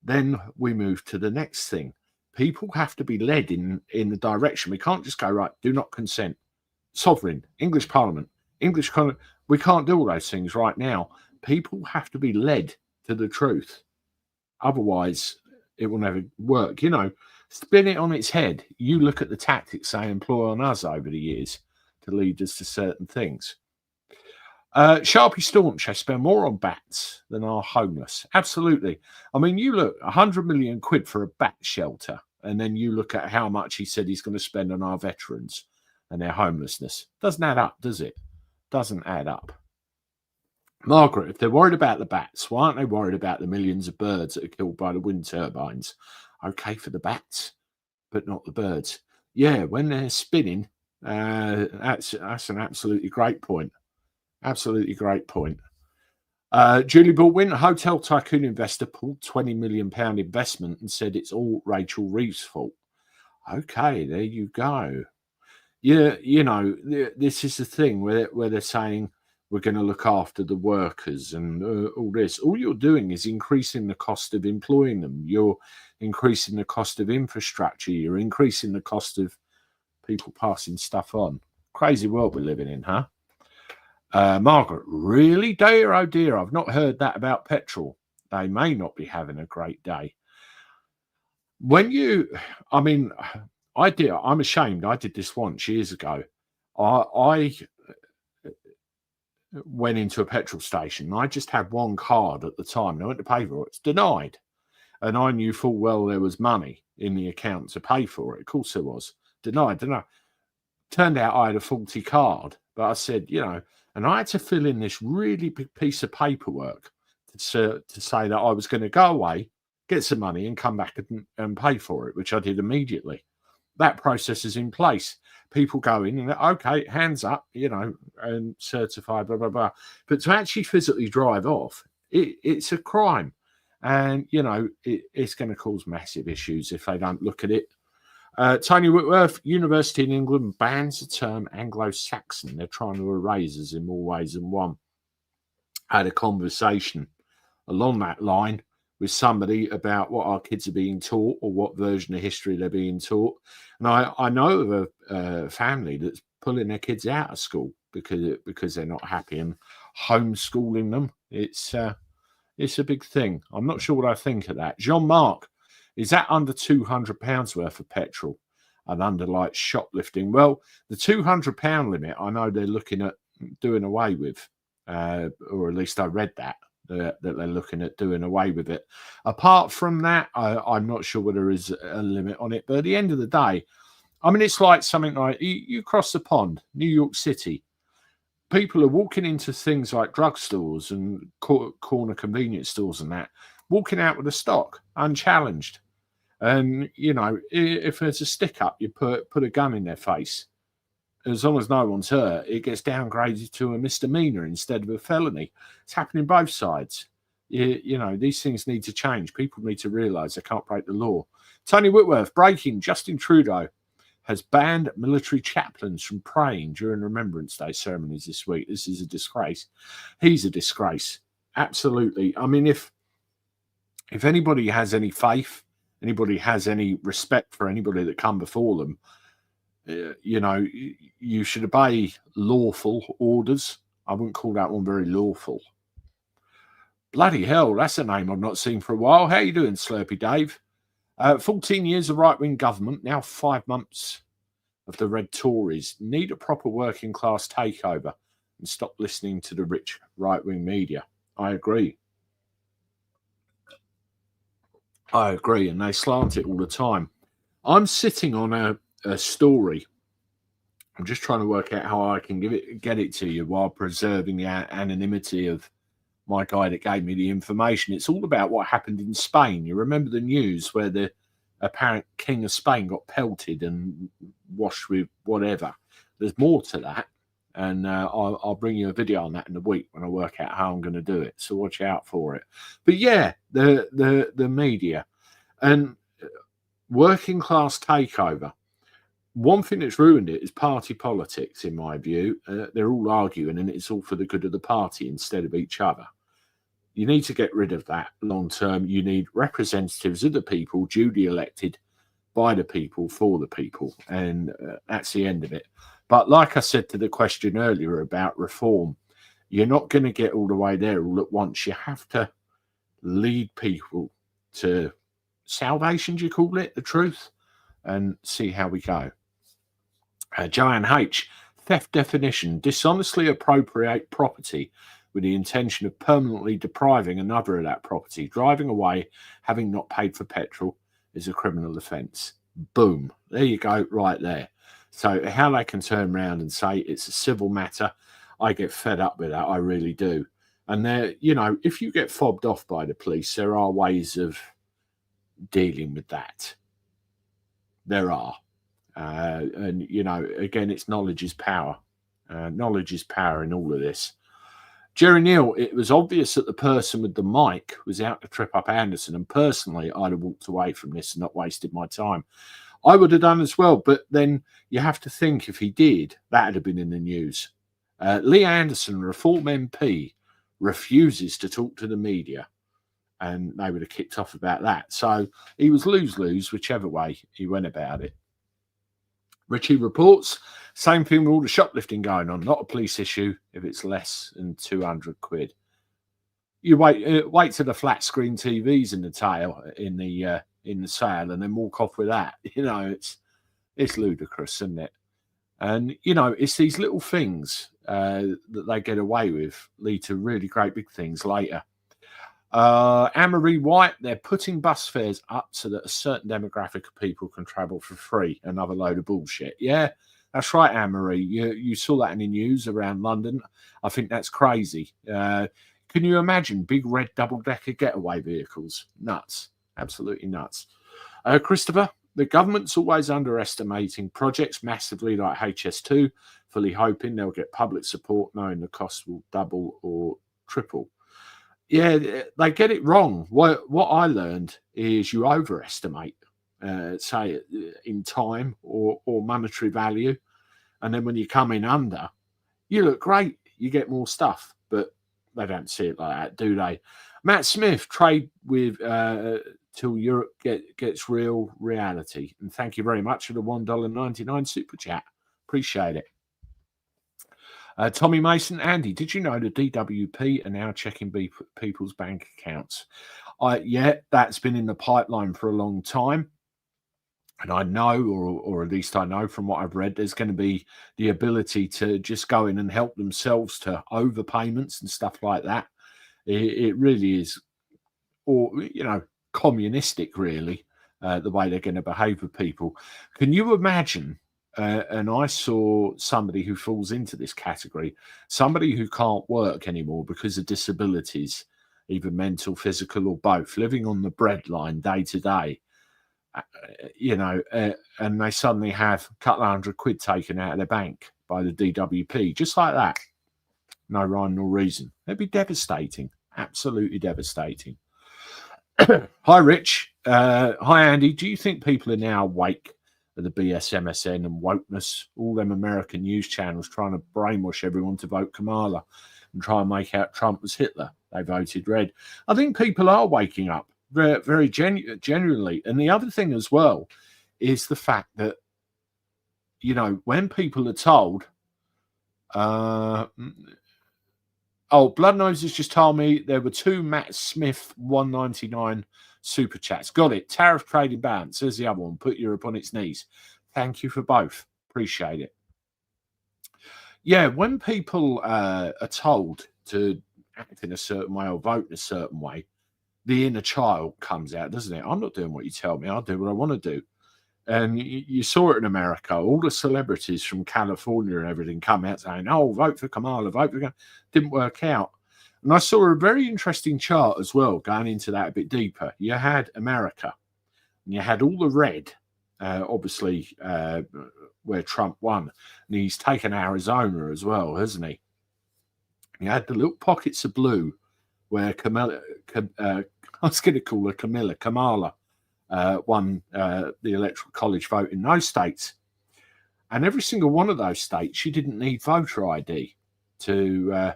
then we move to the next thing. People have to be led in the direction. We can't just go, right, do not consent. Sovereign, English Parliament, English Parliament. We can't do all those things right now. People have to be led to the truth. Otherwise, it will never work. You know, spin it on its head. You look at the tactics they employ on us over the years to lead us to certain things. Sharpie Staunch, I spend more on bats than are homeless. Absolutely. I mean, you look, 100 million quid for a bat shelter, and then you look at how much he said he's going to spend on our veterans and their homelessness. Doesn't add up, does it? Doesn't add up. Margaret, if they're worried about the bats, why aren't they worried about the millions of birds that are killed by the wind turbines? Okay for the bats, but not the birds. Yeah, when they're spinning, That's an absolutely great point. Absolutely great point. Julie Baldwin, a hotel tycoon investor, pulled £20 million investment and said it's all Rachel Reeves' fault. Okay, there you go. Yeah, this is the thing where they're saying we're going to look after the workers and all this. All you're doing is increasing the cost of employing them. You're increasing the cost of infrastructure. You're increasing the cost of people passing stuff on. Crazy world we're living in, huh? Margaret, really, dear? Oh dear, I've not heard that about petrol. They may not be having a great day. I'm ashamed. I did this once years ago. I went into a petrol station. I just had one card at the time, and I went to pay for it. It's denied. And I knew full well there was money in the account to pay for it. Of course there was. Denied. Turned out I had a faulty card. But I said, and I had to fill in this really big piece of paperwork to say that I was going to go away, get some money and come back and pay for it, which I did immediately. That process is in place. People go in and okay, hands up, and certify, blah, blah, blah. But to actually physically drive off, it's a crime. And, it's going to cause massive issues if they don't look at it. Tony Whitworth, University in England bans the term Anglo-Saxon. They're trying to erase us in more ways than one. I had a conversation along that line with somebody about what our kids are being taught or what version of history they're being taught. And I know of a family that's pulling their kids out of school because they're not happy and homeschooling them. It's a big thing. I'm not sure what I think of that. Jean-Marc, is that under £200 worth of petrol and under like shoplifting? Well, the £200 limit, I know they're looking at doing away with, or at least I read that they're looking at doing away with it. Apart from that, I'm not sure whether there is a limit on it. But at the end of the day, it's like something like you cross the pond, New York City. People are walking into things like drugstores and corner convenience stores and that, walking out with a stock unchallenged. And, if there's a stick up, you put a gun in their face. As long as no one's hurt, it gets downgraded to a misdemeanor instead of a felony. It's happening both sides. These things need to change. People need to realise they can't break the law. Tony Whitworth, breaking. Justin Trudeau has banned military chaplains from praying during Remembrance Day ceremonies this week. This is a disgrace. He's a disgrace. Absolutely. If anybody has any faith, anybody has any respect for anybody that come before them, you should obey lawful orders. I wouldn't call that one very lawful. Bloody hell, that's a name I've not seen for a while. How you doing, Slurpy Dave? 14 years of right-wing government, now 5 months of the Red Tories. Need a proper working class takeover and stop listening to the rich right-wing media. I agree. And they slant it all the time. I'm sitting on a story. I'm just trying to work out how I can get it to you while preserving the anonymity of my guy that gave me the information. It's all about what happened in Spain. You remember the news where the apparent king of Spain got pelted and washed with whatever. There's more to that, and I'll bring you a video on that in a week when I work out how I'm going to do it. So watch out for it. But yeah, the media and working class takeover. One thing that's ruined it is party politics, in my view. They're all arguing, and it's all for the good of the party instead of each other. You need to get rid of that long term. You need representatives of the people, duly elected by the people, for the people, and that's the end of it. But like I said to the question earlier about reform, you're not going to get all the way there all at once. You have to lead people to salvation, do you call it, the truth, and see how we go. Joanne H. Theft definition: dishonestly appropriate property with the intention of permanently depriving another of that property. Driving away, having not paid for petrol, is a criminal offence. Boom. There you go, right there. So how they can turn around and say it's a civil matter, I get fed up with that. I really do. And there, if you get fobbed off by the police, there are ways of dealing with that. There are. And, you know, again, it's knowledge is power. Knowledge is power in all of this. Jerry Neal, it was obvious that the person with the mic was out to trip up Anderson. And personally, I'd have walked away from this and not wasted my time. I would have done as well. But then you have to think if he did, that would have been in the news. Lee Anderson, Reform MP, refuses to talk to the media. And they would have kicked off about that. So he was lose-lose, whichever way he went about it. Richie reports, same thing with all the shoplifting going on. Not a police issue if it's less than 200 quid. You wait till the flat screen TV's in the tail in the sale, and then walk off with that. You know, it's ludicrous, isn't it? And you know, it's these little things that they get away with lead to really great big things later. Anne-Marie White, they're putting bus fares up so that a certain demographic of people can travel for free. Another load of bullshit. Yeah, that's right, Anne-Marie. You saw that in the news around London. I think that's crazy. Can you imagine big red double-decker getaway vehicles? Nuts. Absolutely nuts. Christopher, the government's always underestimating projects massively like HS2, fully hoping they'll get public support, knowing the cost will double or triple. Yeah, they get it wrong. What I learned is you overestimate, say, in time or monetary value. And then when you come in under, you look great. You get more stuff. But they don't see it like that, do they? Matt Smith, trade with till Europe gets real reality. And thank you very much for the $1.99 super chat. Appreciate it. Tommy Mason, Andy, did you know the DWP are now checking people's bank accounts? Yeah, that's been in the pipeline for a long time. And I know, or at least I know from what I've read, there's going to be the ability to just go in and help themselves to overpayments and stuff like that. It really is, or, you know, communistic, really, the way they're going to behave with people. Can you imagine? And I saw somebody who falls into this category, somebody who can't work anymore because of disabilities, either mental, physical, or both, living on the breadline day to day, you know, and they suddenly have a couple of $100 taken out of their bank by the DWP, just like that. No rhyme nor reason. It'd be devastating, absolutely devastating. Hi, Rich. Hi, Andy. Do you think people are now awake of the BS, MSN and wokeness, all them American news channels trying to brainwash everyone to vote Kamala and try and make out Trump was Hitler? They voted red. I think people are waking up very, very genuinely. And the other thing as well is the fact that, you know, when people are told, oh, Bloodnose has just told me there were 2 Matt Smith 199 super chats. Got it. Tariff trading balance. There's the other one. Put Europe on its knees. Thank you for both. Appreciate it. Yeah, when people are told to act in a certain way or vote in a certain way, the inner child comes out, doesn't it? I'm not doing what you tell me. I'll do what I want to do. And you saw it in America. All the celebrities from California and everything come out saying, oh, vote for Kamala, vote for Kamala. Didn't work out. And I saw a very interesting chart as well, going into that a bit deeper. You had America, and you had all the red, obviously, where Trump won. And he's taken Arizona as well, hasn't he? You had the little pockets of blue where Kamala won the Electoral College vote in those states. And every single one of those states, she didn't need voter ID to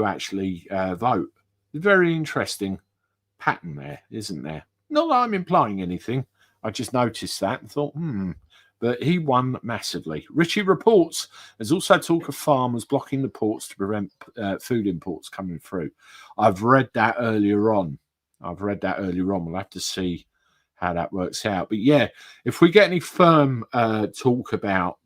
actually vote. Very interesting pattern there, isn't there? Not that I'm implying anything. I just noticed that and thought, But he won massively. Richie reports there's also talk of farmers blocking the ports to prevent food imports coming through. I've read that earlier on. We'll have to see how that works out. But yeah, if we get any firm talk about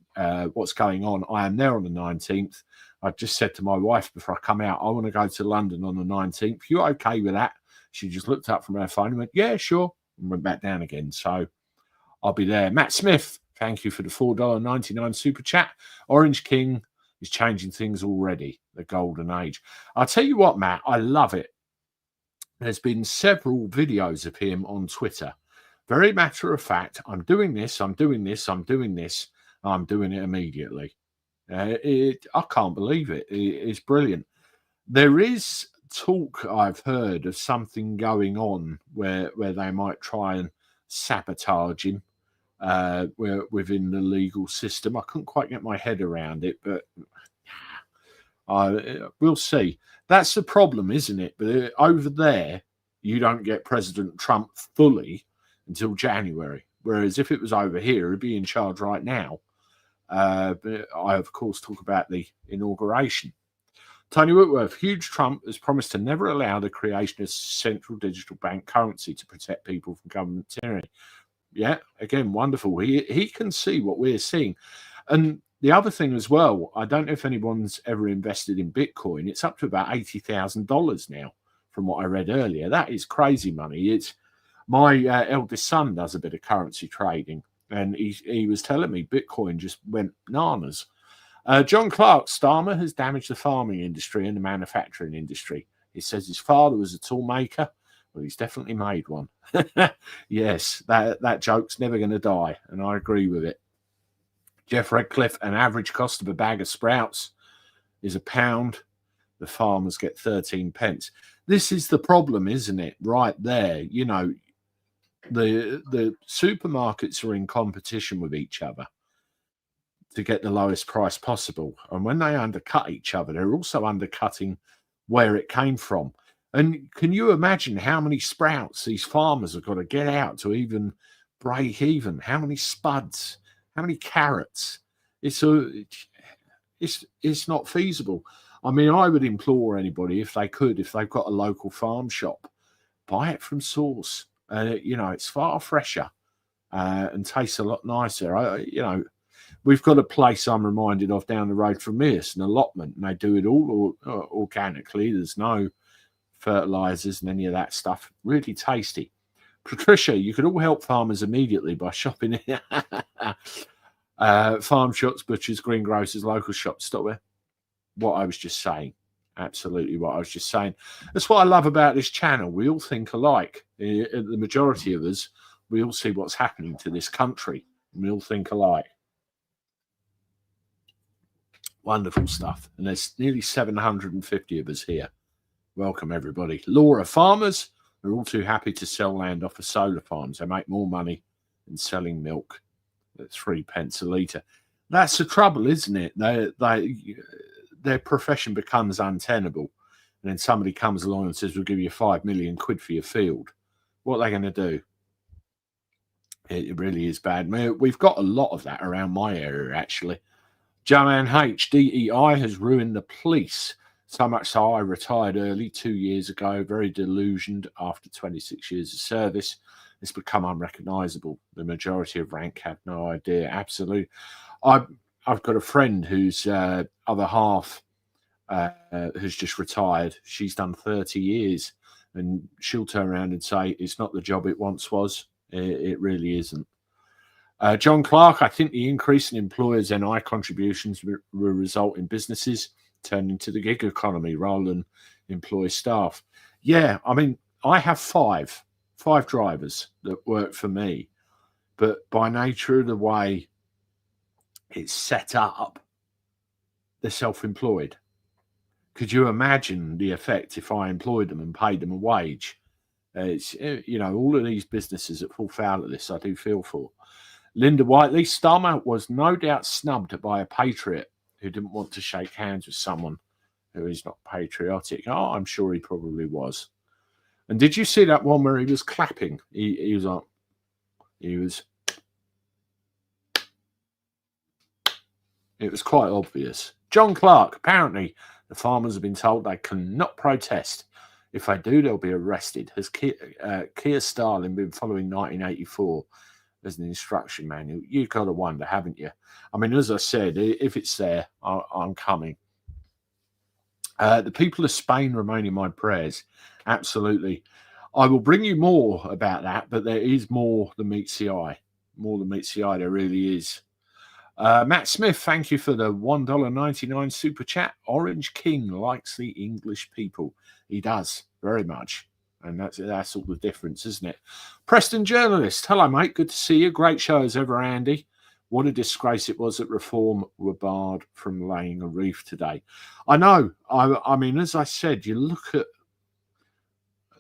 what's going on, I am there on the 19th. I just said to my wife before I come out, I want to go to London on the 19th. You okay with that? She just looked up from her phone and went, yeah, sure, and went back down again. So I'll be there. Matt Smith, thank you for the $4.99 super chat. Orange King is changing things already, the golden age. I'll tell you what, Matt, I love it. There's been several videos of him on Twitter Very matter of fact, I'm doing this, I'm doing this, I'm doing this, I'm doing it immediately. I can't believe it. It's brilliant. There is talk I've heard of something going on where they might try and sabotage him within the legal system. I couldn't quite get my head around it, but we'll see. That's the problem, isn't it? But over there, you don't get President Trump fully until January. Whereas if it was over here, he'd be in charge right now. But I, of course, talk about the inauguration. Tony Whitworth, huge Trump has promised to never allow the creation of central digital bank currency to protect people from government tyranny. Yeah, again, wonderful. He can see what we're seeing. And the other thing as well, I don't know if anyone's ever invested in Bitcoin. It's up to about $80,000 now, from what I read earlier. That is crazy money. It's my eldest son does a bit of currency trading, and he was telling me Bitcoin just went bananas. John Clark, Starmer has damaged the farming industry and the manufacturing industry. He says his father was a tool maker. Well, he's definitely made one. Yes, that joke's never going to die, and I agree with it. Jeff Redcliffe, an average cost of a bag of sprouts is £1. The farmers get 13 pence. This is the problem, isn't it? Right there. You know, the supermarkets are in competition with each other to get the lowest price possible. And when they undercut each other, they're also undercutting where it came from. And can you imagine how many sprouts these farmers have got to get out to even break even? How many spuds? How many carrots? It's not feasible. I mean, I would implore anybody, if they could, if they've got a local farm shop, buy it from source. You know, it's far fresher and tastes a lot nicer. You know, we've got a place I'm reminded of down the road from me. It's an allotment, and they do it all organically. There's no fertilizers and any of that stuff. Really tasty. Patricia, you could all help farmers immediately by shopping in farm shops, butchers, greengrocers, local shops. Stop there. What I was just saying. Absolutely what I was just saying. That's what I love about this channel. We all think alike. The majority of us, we all see what's happening to this country. And we all think alike. Wonderful stuff. And there's nearly 750 of us here. Welcome, everybody. Laura, farmers are all too happy to sell land off of solar farms. They make more money than selling milk at 3 pence a litre. That's the trouble, isn't it? Their profession becomes untenable. And then somebody comes along and says, we'll give you 5 million quid for your field. What are they going to do? It really is bad. We've got a lot of that around my area, actually. Joanne H. DEI has ruined the police. So much so I retired early 2 years ago, very delusioned after 26 years of service. It's become unrecognisable. The majority of rank have no idea. Absolutely. I've got a friend whose other half has just retired. She's done 30 years, and she'll turn around and say, it's not the job it once was. It really isn't. John Clark, I think the increase in employers' NI contributions will result in businesses turning to the gig economy rather than employ staff. Yeah, I mean, I have five drivers that work for me, but by nature of the way it's set up, they're self-employed. Could you imagine the effect if I employed them and paid them a wage? It's, you know, all of these businesses that fall foul of this, I do feel for. Linda Whiteley, Starmer was no doubt snubbed by a patriot who didn't want to shake hands with someone who is not patriotic. Oh, I'm sure he probably was. And did you see that one where he was clapping? He was like, it was quite obvious. John Clark, apparently the farmers have been told they cannot protest. If they do, they'll be arrested. Has Keir Starmer been following 1984 as an instruction manual? You've got to wonder, haven't you? I mean, as I said, if it's there, I'm coming. The people of Spain remain in my prayers. Absolutely. I will bring you more about that, but there is more than meets the eye. More than meets the eye, there really is. Matt Smith, thank you for the $1.99 super chat. Orange King likes the English people. He does, very much. And that's all the difference, isn't it? Preston Journalist. Hello, mate. Good to see you. Great show as ever, Andy. What a disgrace it was that Reform were barred from laying a reef today. I know. I mean, as I said, you look at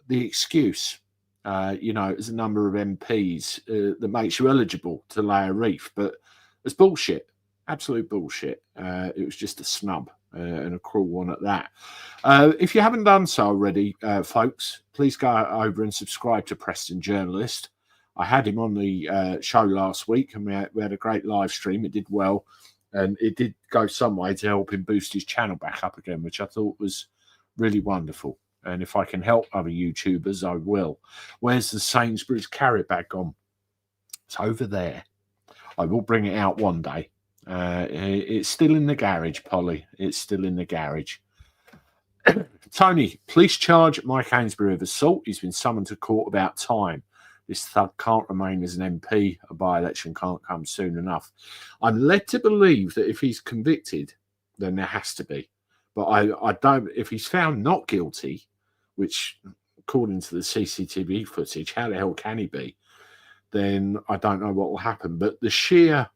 the excuse, there's a number of MPs that makes you eligible to lay a reef, but it's bullshit. Absolute bullshit. It was just a snub and a cruel one at that. If you haven't done so already, folks, please go over and subscribe to Preston Journalist. I had him on the show last week, and we had a great live stream. It did well, and it did go some way to help him boost his channel back up again, which I thought was really wonderful. And if I can help other YouTubers, I will. Where's the Sainsbury's carrot bag gone? It's over there. I will bring it out one day. It's still in the garage, Polly. It's still in the garage. Tony, police charge Mike Ainsbury of assault. He's been summoned to court about time. This thug can't remain as an MP. A by-election can't come soon enough. I'm led to believe that if he's convicted, then there has to be. But I don't. If he's found not guilty, which according to the CCTV footage, how the hell can he be? Then I don't know what will happen. But the sheer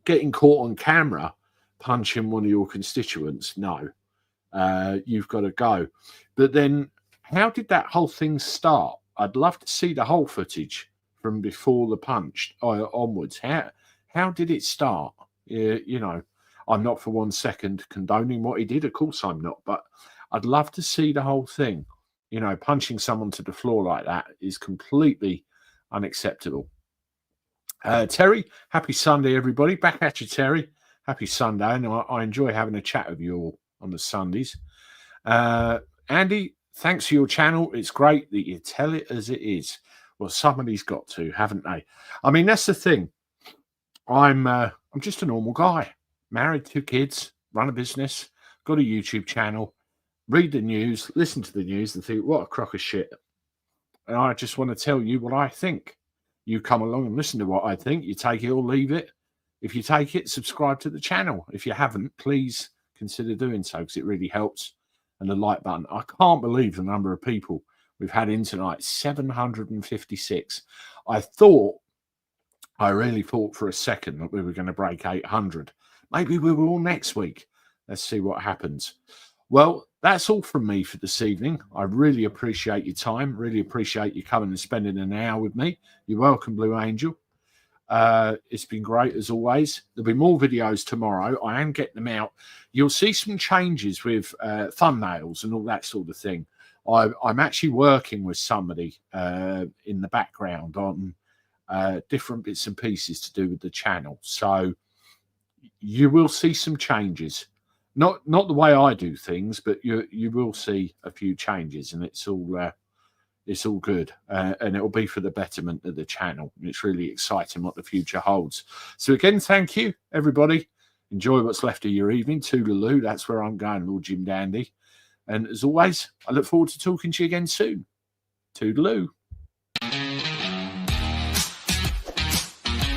getting caught on camera punching one of your constituents, no, you've got to go. But then how did that whole thing start? I'd love to see the whole footage from before the punch onwards. How did it start? I'm not for 1 second condoning what he did. Of course I'm not. But I'd love to see the whole thing. Punching someone to the floor like that is completely unacceptable. Terry, happy Sunday, everybody. Back at you, Terry. Happy Sunday. And I enjoy having a chat with you all on the Sundays. Andy, thanks for your channel. It's great that you tell it as it is. Well, somebody's got to, haven't they? I mean, that's the thing. I'm just a normal guy. Married, 2 kids, run a business, got a YouTube channel, read the news, listen to the news and think, what a crock of shit. And I just want to tell you what I think. You come along and listen to what I think. You take it or leave it. If you take it, subscribe to the channel. If you haven't, please consider doing so because it really helps. And the like button. I can't believe the number of people we've had in tonight. 756. I really thought for a second that we were going to break 800. Maybe we will next week. Let's see what happens. Well, that's all from me for this evening. I really appreciate your time. Really appreciate you coming and spending an hour with me. You're welcome, Blue Angel. It's been great as always. There'll be more videos tomorrow. I am getting them out. You'll see some changes with thumbnails and all that sort of thing. I'm actually working with somebody in the background on different bits and pieces to do with the channel. So you will see some changes. Not the way I do things, but you will see a few changes, and it's all good, and it will be for the betterment of the channel. It's really exciting what the future holds. So again, thank you, everybody. Enjoy what's left of your evening. Toodaloo, that's where I'm going, Lord Jim Dandy. And as always, I look forward to talking to you again soon. Toodaloo.